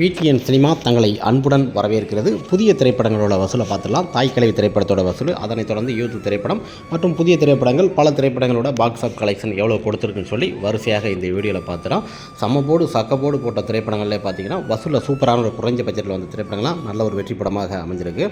PTN cinema தங்களை அன்புடன் வரவேற்கிறது. புதிய திரைப்படங்களோட வசூலை பார்த்துடலாம். தாய்க்கிழவி திரைப்படத்தோட வசூல், அதனைத் தொடர்ந்து யூத் திரைப்படம் மற்றும் புதிய திரைப்படங்கள், பல திரைப்படங்களோட பாக்ஸ் ஆஃப் கலெக்ஷன் எவ்வளோ கொடுத்துருக்குன்னு சொல்லி வரிசையாக இந்த வீடியோவில் பார்த்துலாம். சமபோடு சக்கப்போடு போட்ட திரைப்படங்கள்லேயே பார்த்தீங்கன்னா வசூலில் சூப்பரான ஒரு குறைஞ்ச பட்ஜெட்டில் வந்த திரைப்படங்கள்லாம் நல்ல ஒரு வெற்றி படமாக அமைஞ்சிருக்கு.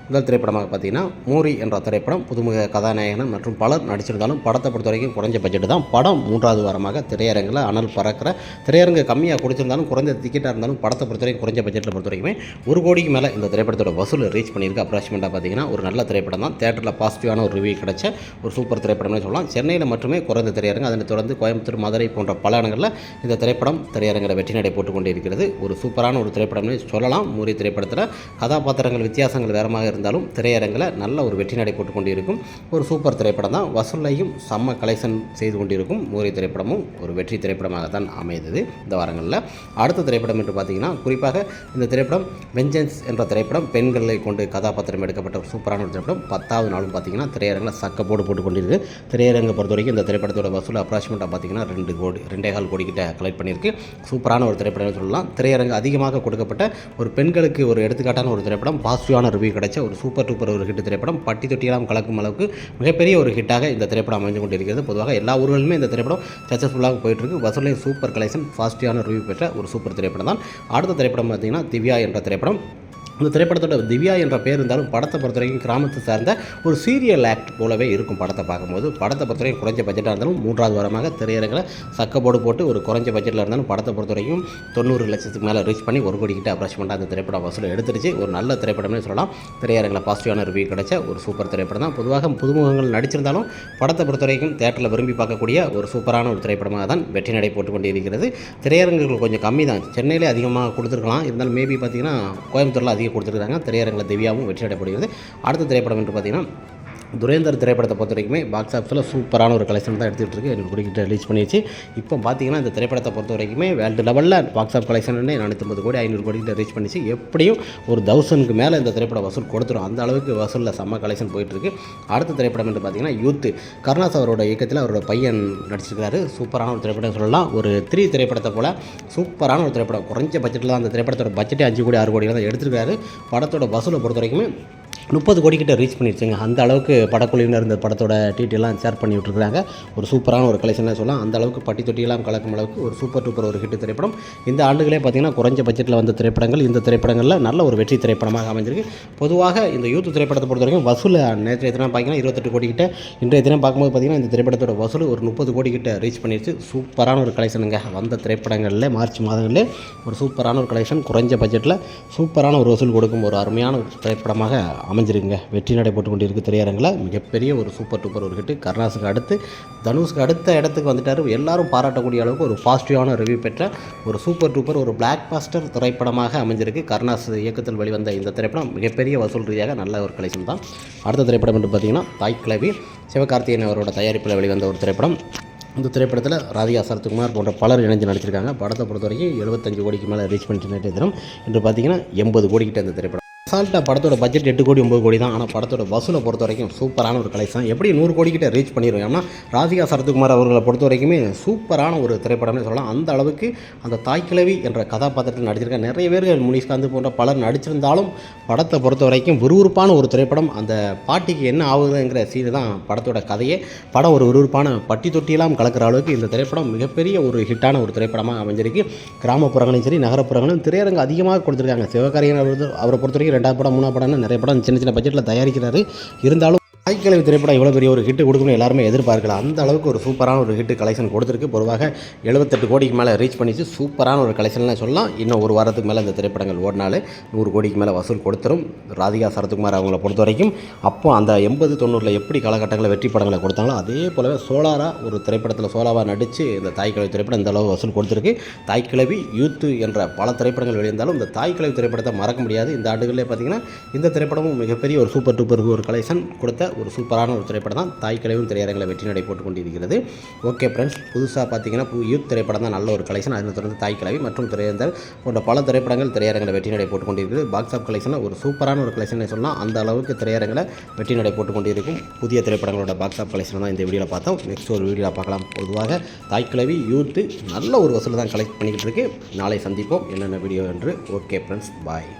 முதல் திரைப்படமாக பார்த்தீங்கன்னா மூரி என்ற திரைப்படம். புதுமுக கதாநாயகன் மற்றும் பலர் நடிச்சிருந்தாலும் படத்தை பொறுத்த வரைக்கும் குறைஞ்ச பட்ஜெட் தான். படம் 3வது வாரமாக திரையரங்கில் அனல் பறக்கிற, திரையரங்கு கம்மியாக கொடுத்துருந்தாலும் குறைஞ்ச டிக்கெட்டாக இருந்தாலும் படத்தை பொறுத்த வரைக்கும் குறைஞ்ச பட்ஜெட்டில் பொறுத்த வரைக்குமே 1 கோடிக்கு மேலே இந்த திரைப்படத்தோட வசூல் ரீச் பண்ணியிருக்கு. அப்ராக்சிமேட்டாக பார்த்தீங்கன்னா ஒரு நல்ல திரைப்படம் தான். தேட்டரில் பாசிட்டிவான ஒரு ரிவ்யூ கிடைச்ச ஒரு சூப்பர் திரைப்படம்னு சொல்லலாம். சென்னையில் மட்டுமே குறைந்த திரையரங்கு, அதனை தொடர்ந்து கோயம்புத்தூர், மதுரை போன்ற பல இடங்களில் இந்த திரைப்படம் திரையரங்கில் வெற்றி நடை போட்டுக்கொண்டு இருக்கிறது. ஒரு சூப்பரான ஒரு திரைப்படம்னு சொல்லலாம். மூரி திரைப்படத்தில் கதாபாத்திரங்கள் வித்தியாசங்கள் வேறமாக இருந்தாலும் திரையரங்கில் நல்ல ஒரு வெற்றி நடை போட்டு கொண்டு இருக்கும் ஒரு சூப்பர் திரைப்படம் தான். வசூலையும் செம்ம கலெக்ஷன் செய்து கொண்டிருக்கும் மூரி திரைப்படமும் ஒரு வெற்றி திரைப்படமாக தான் அமைந்தது இந்த வாரங்களில். அடுத்த திரைப்படம் என்று பார்த்தீங்கன்னா குறிப்பாக இந்த திரைப்படம் வெஞ்சன்ஸ் என்ற திரைப்படம். பெண்களை கொண்டு கதாபாத்திரம் எடுக்கப்பட்ட ஒரு சூப்பரான ஒரு திரைப்படம். 10வது நாளும் பார்த்தீங்கன்னா திரையரங்கில் சக்கப்போடு போட்டு கொண்டிருக்கு. திரையரங்கை பொறுத்த வரைக்கும் இந்த திரைப்படத்தோட வசூல் அப்ராக்சிமேட்டாக பார்த்தீங்கன்னா 2.25 கோடி கிட்ட கலெக்ட் பண்ணியிருக்கு. சூப்பரான ஒரு திரைப்படம் சொல்லலாம். திரையரங்கு அதிகமாக கொடுக்கப்பட்ட ஒரு பெண்களுக்கு ஒரு எடுத்துக்காட்டான ஒரு திரைப்படம். பாசிட்டிவான ரிவ்யூ கிடைச்ச ஒரு சூப்பர் ஒரு ஹிட் திரைப்படம். பட்டி தொட்டியெல்லாம் கலக்கும் அளவுக்கு மிகப்பெரிய ஒரு ஹிட்டாக இந்த திரைப்படம் அமைந்து கொண்டிருக்கிறது. பொதுவாக எல்லா ஊர்களுமே இந்த திரைப்படம் சக்ஸஸ்ஃபுல்லாக போயிட்டு இருக்கு. வசூலையும் சூப்பர் கலெக்ஷன், பாசிட்டிவான ரிவ்யூ பெற்ற ஒரு சூப்பர் திரைப்படம் தான். அடுத்த திரைப்படம் பார்த்தீங்கன்னா திவ்யா என்ற திரைப்படம். இந்த திரைப்படத்தோட திவ்யா என்ற பேர் இருந்தாலும் படத்தை பொறுத்த வரைக்கும் கிராமத்தை சார்ந்த ஒரு சீரியல் ஆக்ட் போலவே இருக்கும். படத்தை பார்க்கும்போது படத்தை பொறுத்த வரைக்கும் குறைஞ்ச பட்ஜெட்டாக இருந்தாலும் 3வது வாரமாக திரையரங்கில் சக்கப்போடு போட்டு ஒரு குறைஞ்ச பட்ஜெட்டில் இருந்தாலும் படத்தை பொறுத்த வரைக்கும் 90 லட்சத்துக்கு மேலே ரீச் பண்ணி 1 கோடி கிட்ட அப்ராக்சிமேட்டாக அந்த திரைப்படம் வசூல் எடுத்துருச்சு. ஒரு நல்ல திரைப்படம்னு சொல்லலாம். திரையரங்கில் பாசிட்டிவான ரிவ்யூ கிடைச்ச ஒரு சூப்பர் திரைப்படம் தான். பொதுவாக புதுமுகங்கள் நடிச்சிருந்தாலும் படத்தை பொறுத்த வரைக்கும் தேட்டரில் விரும்பி பார்க்கக்கூடிய ஒரு சூப்பரான ஒரு திரைப்படமாக தான் வெற்றி நடை போட்டு கொண்டு இருக்கிறது. திரையரங்குகள் கொஞ்சம் கம்மி தான். சென்னையிலே அதிகமாக கொடுத்துருக்கலாம். இருந்தாலும் மேபி பார்த்தீங்கன்னா கோயம்புத்தூரில் அதிகம் கொடுத்துருக்காங்க. திரையரங்கில் திவ்யாவும் வெற்றி அடையப்படுகிறது. அடுத்த திரைப்படம் என்று பார்த்தீங்கன்னா துரேந்தர் திரைப்படத்தை பொறுத்த வரைக்குமே பாக்ஸ் ஆஃபீஸில் சூப்பரான ஒரு கலெக்ஷன் தான் எடுத்துகிட்டு இருக்குது. எனக்கு குறிக்கிட்ட ரிலீஸ் பண்ணிடுச்சு. இப்போ பார்த்தீங்கன்னா இந்த திரைப்படத்தை பொறுத்த வரைக்குமே வேர்ல்டு லெவலில் பாக்ஸ் ஆஃப் கலெக்ஷன் 450 கோடி 500 கோடி கிட்ட ரீச் பண்ணிச்சு. எப்படியும் ஒரு 1000க்கு மேலே இந்த திரைப்படம் வசூல் கொடுத்துரும். அந்த அளவுக்கு வசூலில் செம்ம கலெக்ஷன் போயிட்டுருக்கு. அடுத்த திரைப்படம் என்று பார்த்தீங்கன்னா யூத். கருணாஸ் அவரோட இயக்கத்தில் அவரோட பையன் நடிச்சிருக்காரு. சூப்பரான ஒரு திரைப்படம் சொல்லலாம். ஒரு 3 திரைப்படத்தை போல் சூப்பரான ஒரு திரைப்படம். குறைஞ்ச பட்ஜெட்டில் தான் அந்த திரைப்படத்தோட பட்ஜெட்டே 5 கோடி 6 கோடி தான் எடுத்துருக்காரு. படத்தோட வசூலை பொறுத்த வரைக்குமே 30 கோடி கிட்ட ரீச் பண்ணிடுச்சுங்க. அந்த அளவுக்கு படக்குழுவினர் இந்த படத்தோட டீட்டெயிலாம் ஷேர் பண்ணி விட்டுருக்காங்க. ஒரு சூப்பரான ஒரு கலெக்ஷனாக சொல்லலாம். அந்த அளவுக்கு பட்டி தொட்டியெல்லாம் கலக்கும் அளவுக்கு ஒரு சூப்பர் டூப்பர் ஒரு ஹிட் திரைப்படம். இந்த ஆண்டுகளே பார்த்திங்கன்னா குறைஞ்ச பட்ஜெட்டில் வந்த திரைப்படங்கள் இந்த திரைப்படங்களில் நல்ல ஒரு வெற்றி திரைப்படமாக அமைஞ்சிருக்கு. பொதுவாக இந்த யூத் திரைப்படத்தை பொறுத்த வரைக்கும் வசூல் நேற்றைய தினம் பார்த்தீங்கன்னா 28 கோடி கிட்ட, இன்றைய தினம் பார்க்கும்போது பார்த்திங்கன்னா இந்த திரைப்படத்தோட வசூல் ஒரு 30 கோடி கிட்ட ரீச் பண்ணிடுச்சு. சூப்பரான ஒரு கலெக்ஷனுங்க. வந்த திரைப்படங்களில் மார்ச் மாதங்களில் ஒரு சூப்பரான ஒரு கலெக்ஷன், குறைஞ்ச பட்ஜெட்டில் சூப்பரான ஒரு வசூல் கொடுக்கும் ஒரு அருமையான ஒரு திரைப்படமாக அமைஞ்சிருக்குங்க. வெற்றி நடை போட்டு கொண்டு இருக்குது திரையரங்கில். மிகப்பெரிய ஒரு சூப்பர் டூப்பர் ஒரு ஹிட்டு. கருணாஸுக்கு அடுத்து தனுஷ்க்கு அடுத்த இடத்துக்கு வந்துட்டார். எல்லாரும் பாராட்டக்கூடிய அளவுக்கு ஒரு பாசிட்டிவான ரிவ்யூ பெற்ற ஒரு சூப்பர் டூப்பர் ஒரு பிளாக் பாஸ்டர் திரைப்படமாக அமைஞ்சிருக்கு. கருணாஸ் இயக்கத்தில் வெளிவந்த இந்த திரைப்படம் மிகப்பெரிய வசூல் ரீதியாக நல்ல ஒரு கலெக்ஷன் தான். அடுத்த திரைப்படம் என்று பார்த்தீங்கன்னா தாய்க்கிழவி. சிவகார்த்திகேயன் அவரோட தயாரிப்பில் வெளிவந்த ஒரு திரைப்படம். இந்த திரைப்படத்தில் ராதிகா சரத்குமார் போன்ற பலர் இணைஞ்சு நடிச்சிருக்காங்க. படத்தை பொறுத்த வரைக்கும் 75 கோடிக்கு மேலே ரீச் பண்ணிட்டு நேற்றைய தினம். என்று பார்த்தீங்கன்னா 80 கோடி கிட்ட இந்த திரைப்படம். அசால்ட்டாக படத்தோட பட்ஜெட் 8 கோடி 9 கோடி தான். ஆனால் படத்தோட வசூலை பொறுத்த வரைக்கும் சூப்பரான ஒரு கலெக்ஷன். எப்படி 100 கோடி கிட்ட ரீச் பண்ணிடுவோம். ஏன்னா ராதிகா சரத்குமார் அவர்களை பொறுத்த வரைக்குமே சூப்பரான ஒரு திரைப்படம்னு சொல்லலாம். அந்த அளவுக்கு அந்த தாய்க்கிழவி என்ற கதாபாத்திரத்தில் நடிச்சிருக்காங்க. நிறைய பேர்கள் முனிஷ்காந்த் போன்ற பலர் நடிச்சிருந்தாலும் படத்தை பொறுத்த வரைக்கும் விறுவிறுப்பான ஒரு திரைப்படம். அந்த பாட்டிக்கு என்ன ஆகுதுங்கிற சீனு தான் படத்தோட கதையே. படம் ஒரு விறுவிறுப்பான பட்டி தொட்டியெல்லாம் கலக்கிற அளவுக்கு இந்த திரைப்படம் மிகப்பெரிய ஒரு ஹிட்டான ஒரு திரைப்படமாக அமைஞ்சிருக்கு. கிராமப்புறங்களையும் சரி நகரப்புறங்களும் திரையரங்கு அதிகமாக கொடுத்துருக்காங்க. சிவகார்த்திகேயன் அவரை பொறுத்த வரைக்கும் 2வது படம் 3வது படம்னு நிறைய படம் சின்ன சின்ன பட்ஜெட்டில் தயாரிக்கிறாரு. இருந்தாலும் தாய்க்கிழவி திரைப்படம் இவ்வளோ பெரிய ஒரு ஹிட்டு கொடுக்கணும்னு எல்லாருமே எதிர்பார்க்கலாம். அந்த அளவுக்கு ஒரு சூப்பரான ஒரு ஹிட்டு கலெக்ஷன் கொடுத்துருக்கு. பொதுவாக 78 கோடிக்கு மேலே ரீச் பண்ணிச்சு. சூப்பரான ஒரு கலெக்ஷன்லாம் சொல்லலாம். இன்னும் ஒரு வாரத்துக்கு மேலே இந்த திரைப்படங்கள் ஓடினாலே 100 கோடிக்கு மேலே வசூல் கொடுத்துரும். ராதிகா சரத்குமார் அவங்கள பொறுத்த வரைக்கும் அப்போ அந்த 80 90 எப்படி காலகட்டங்களில் வெற்றி படங்களை கொடுத்தாங்களோ அதே போலவே சோலாராக ஒரு திரைப்படத்தில் சோலாவாக நடித்து இந்த தாய்க்கிழவி திரைப்படம் இந்த அளவு வசூல் கொடுத்துருக்கு. தாய்க்கிழவி, யூத்து என்ற பல திரைப்படங்கள் வெளியிருந்தாலும் இந்த தாய்க்கிழவி திரைப்படத்தை மறக்க முடியாது. இந்த ஆண்டுகளிலே பார்த்திங்கன்னா இந்த திரைப்படமும் மிகப்பெரிய ஒரு சூப்பர் டூப்பர் ஒரு கலெக்ஷன் கொடுத்த ஒரு சூப்பரான ஒரு திரைப்படம் தான். தாய்க்கிழவியும் திரையரங்கில் வெற்றி நடை போட்டு கொண்டிருக்கிறது. ஓகே ஃப்ரெண்ட்ஸ், புதுசாக பார்த்தீங்கன்னா யூத் திரைப்படம் தான் நல்ல ஒரு கலெக்ஷன். அதில் தொடர்ந்து தாய்க்கிழவி மற்றும் திரையரங்கர் போன்ற பல திரைப்படங்கள் திரையரங்கில் வெற்றி நடை போட்டு கொண்டிருக்கிறது. பாக்ஸ் ஆஃப் கலெக்ஷனில் ஒரு சூப்பரான ஒரு கலெக்ஷன் சொல்லலாம். அந்த அளவுக்கு திரையரங்கில் வெற்றி நடை போட்டு கொண்டிருக்கும் புதிய திரைப்படங்களோட பாக்ஸ் ஆஃப் கலெக்ஷன் தான் இந்த வீடியோவில் பார்த்தோம். நெக்ஸ்ட் ஒரு வீடியோவில் பார்க்கலாம். பொதுவாக தாய்க்கிழவி யூத்து நல்ல ஒரு வசூல் தான் கலெக்ட் பண்ணிக்கிட்டு இருக்கு. நாளை சந்திப்போம் என்னென்ன வீடியோ என்று. ஓகே ஃப்ரெண்ட்ஸ், பாய்.